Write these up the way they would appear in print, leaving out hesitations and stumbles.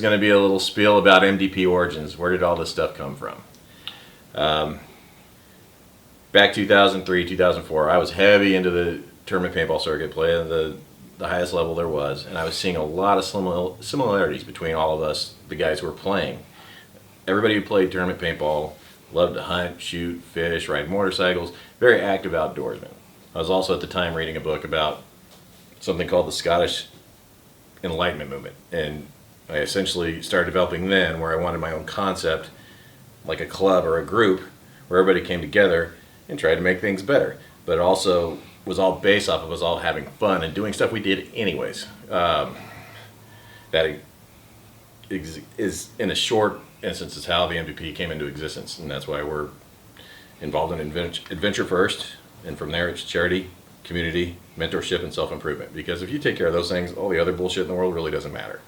is going to be a little spiel about MDP Origins. Where did all this stuff come from? Back 2003, 2004, I was heavy into the tournament paintball circuit, playing the highest level there was, and I was seeing a lot of similarities between all of us, the guys who were playing. Everybody who played tournament paintball loved to hunt, shoot, fish, ride motorcycles, very active outdoorsmen. I was also at the time reading a book about something called the Scottish Enlightenment movement, and I essentially started developing then where I wanted my own concept, like a club or a group, where everybody came together and tried to make things better. But it also was all based off of us all having fun and doing stuff we did anyways. That is, in a short instance, is how the MDP came into existence, and that's why we're involved in adventure first, and from there it's charity, community, mentorship, and self-improvement. Because if you take care of those things, all the other bullshit in the world really doesn't matter.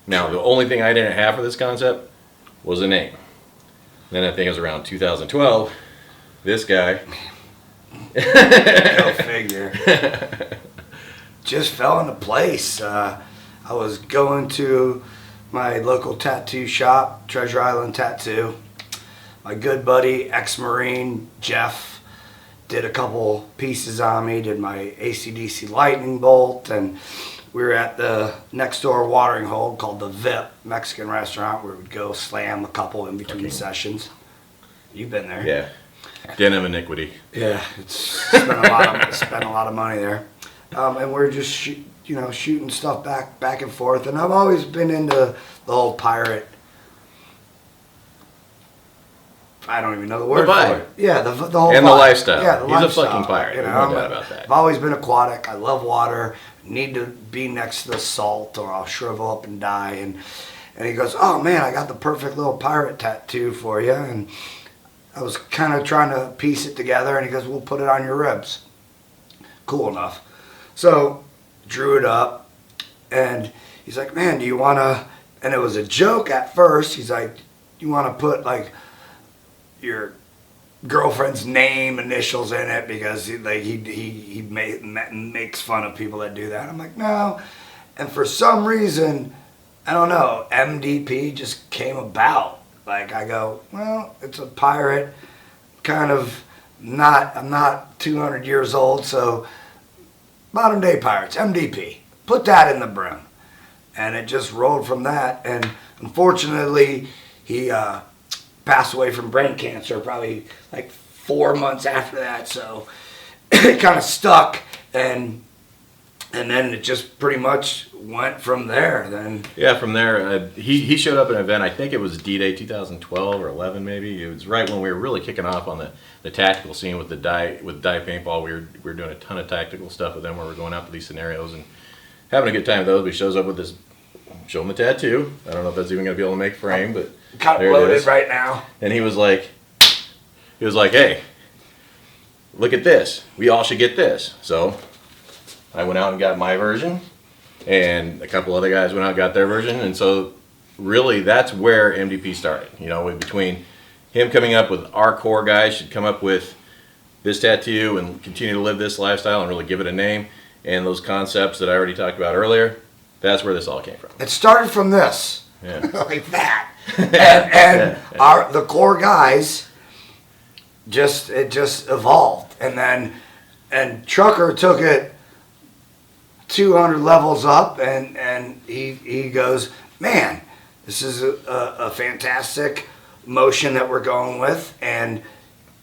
Now, the only thing I didn't have for this concept was a name. Then I think it was around 2012, this guy. Go figure. Just fell into place. I was going to my local tattoo shop, Treasure Island Tattoo. My good buddy, ex-Marine, Jeff, did a couple pieces on me, did my AC/DC lightning bolt, and we were at the next door watering hole called the VIP Mexican restaurant where we'd go slam a couple in between sessions. You've been there. Yeah. Denim iniquity. Yeah, it's spent a lot of money there. And we're just shooting stuff back and forth. And I've always been into the whole pirate. I don't even know the word for it. Yeah, the whole and vibe. The lifestyle. Yeah, the He's lifestyle. a fucking pirate. You know, No doubt about that. I've always been aquatic. I love water. Need to be next to the salt or I'll shrivel up and die. And he goes, "Oh man, I got the perfect little pirate tattoo for you." And I was kind of trying to piece it together, and he goes, "We'll put it on your ribs." Cool enough. So drew it up, and he's like, "Man, do you want to?" And it was a joke at first. He's like, "You want to put like your girlfriend's name initials in it?" Because he makes fun of people that do that. I'm like, "No." And for some reason, I don't know, MDP just came about. Like, I go, well, it's a pirate, kind of not, I'm not 200 years old, so modern day pirates, MDP, put that in the brim. And it just rolled from that, and unfortunately, he passed away from brain cancer probably like 4 months after that, so it kind of stuck, and then it just pretty much went from there. Then yeah, from there, he showed up at an event. I think it was D-Day 2012 or 11 maybe. It was right when we were really kicking off on the tactical scene with die paintball. We were doing a ton of tactical stuff with them where we're going out to these scenarios and having a good time with those. But he shows up with this, show him the tattoo. I don't know if that's even going to be able to make frame, but kind of loaded right now. And he was like, "Hey, look at this. We all should get this." So I went out and got my version, and a couple other guys went out and got their version, and so really that's where MDP started. You know, between him coming up with our core guys should come up with this tattoo and continue to live this lifestyle and really give it a name, and those concepts that I already talked about earlier, that's where this all came from. It started from this, yeah. like that, and the core guys just evolved, and Trucker took it 200 levels up, and he goes, "Man, this is a fantastic motion that we're going with," and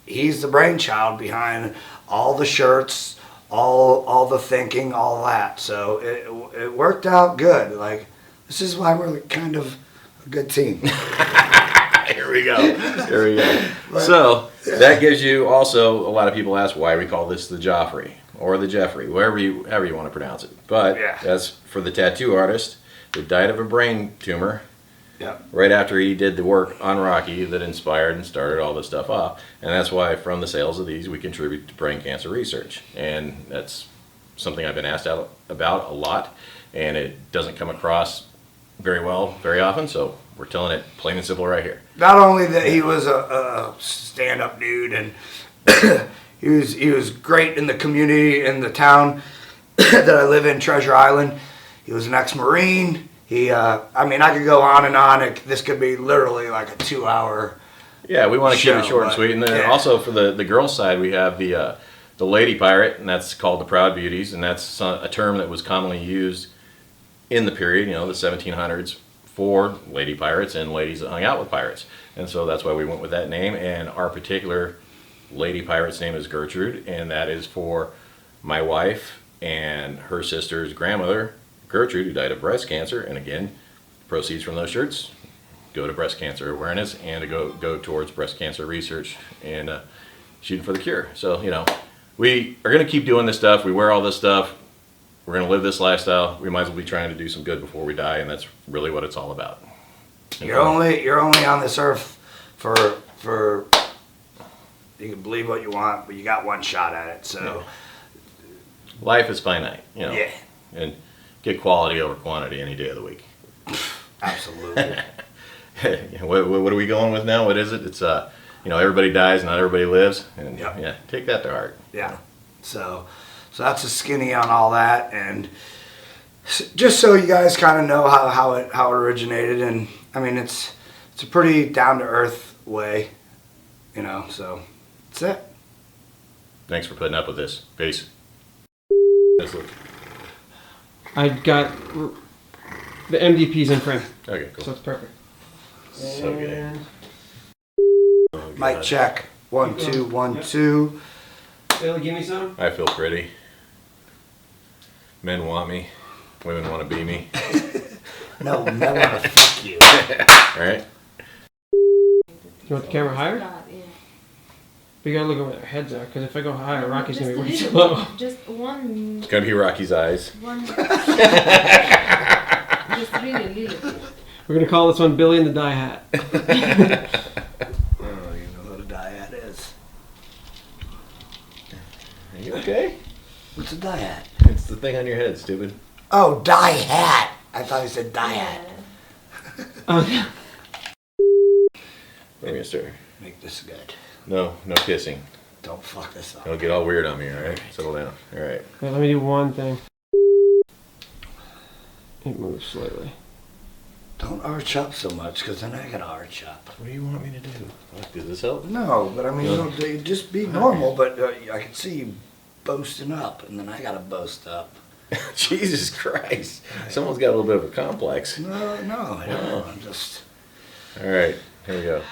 he's the brainchild behind all the shirts, all the thinking, all that. So it worked out good. Like, this is why we're kind of a good team. Here we go. So that gives you also, a lot of people ask why we call this the Joffrey or the Jeffrey, however you want to pronounce it. But that's for the tattoo artist that died of a brain tumor. Yeah. Right after he did the work on Rocky that inspired and started all this stuff off. And that's why from the sales of these we contribute to brain cancer research. And that's something I've been asked about a lot, and it doesn't come across very well very often, so we're telling it plain and simple right here. Not only that he was a stand-up dude, and he was great in the community, in the town that I live in, Treasure Island. He was an ex-Marine. I mean, I could go on and on. This could be literally like a 2-hour. Yeah, we want to keep it Show, short and but, sweet. And then yeah. also for the girls' side, we have the lady pirate, and that's called the Proud Beauties, and that's a term that was commonly used in the period, the 1700s, for lady pirates and ladies that hung out with pirates. And so that's why we went with that name. And our particular lady pirate's name is Gertrude, and that is for my wife and her sister's grandmother, Gertrude, who died of breast cancer. And again, proceeds from those shirts go to breast cancer awareness and to go towards breast cancer research and shooting for the cure. So, we are going to keep doing this stuff. We wear all this stuff. We're going to live this lifestyle. We might as well be trying to do some good before we die, and that's really what it's all about. You're only on this earth for you can believe what you want, but you got one shot at it. So life is finite, Yeah. and get quality over quantity any day of the week. Absolutely. What are we going with now? What is it? It's everybody dies, not everybody lives, and Yep. take that to heart. Yeah. So that's a skinny on all that, and just so you guys kind of know how it originated, and I mean it's a pretty down to earth way, So that's it. Thanks for putting up with this. Peace. I got the MDPs in frame, Okay, cool. so it's perfect. So good. And Oh, Mic God. check. 1 2 1 Yep. 2. Billy, give me some. I feel pretty. Men want me. Women want to be me. No, men want to fuck you. All right? You want the camera higher? Yeah. But you gotta look at where their heads are, because if I go higher, Rocky's Just gonna be a way too little low. bit. Just one. It's going to be Rocky's eyes. Just really a little bit. We're gonna call this one Billy in the Die Hat. Oh, you know what a dyad is. Are you okay? What's a dyad? It's the thing on your head, stupid. Oh, die hat. I thought he said dyad. Oh, yeah. Let me start. Make this good. No kissing. Don't fuck this up. Don't get all weird on me, all right? Settle down. All right. Wait, let me do one thing. It moves slightly. Don't arch up so much, because then I gotta arch up. What do you want me to do? Does this help? No, but I mean, you just be normal, but I can see you boasting up, and then I gotta boast up. Jesus Christ. Someone's got a little bit of a complex. No, I don't. I'm just... All right. Here we go.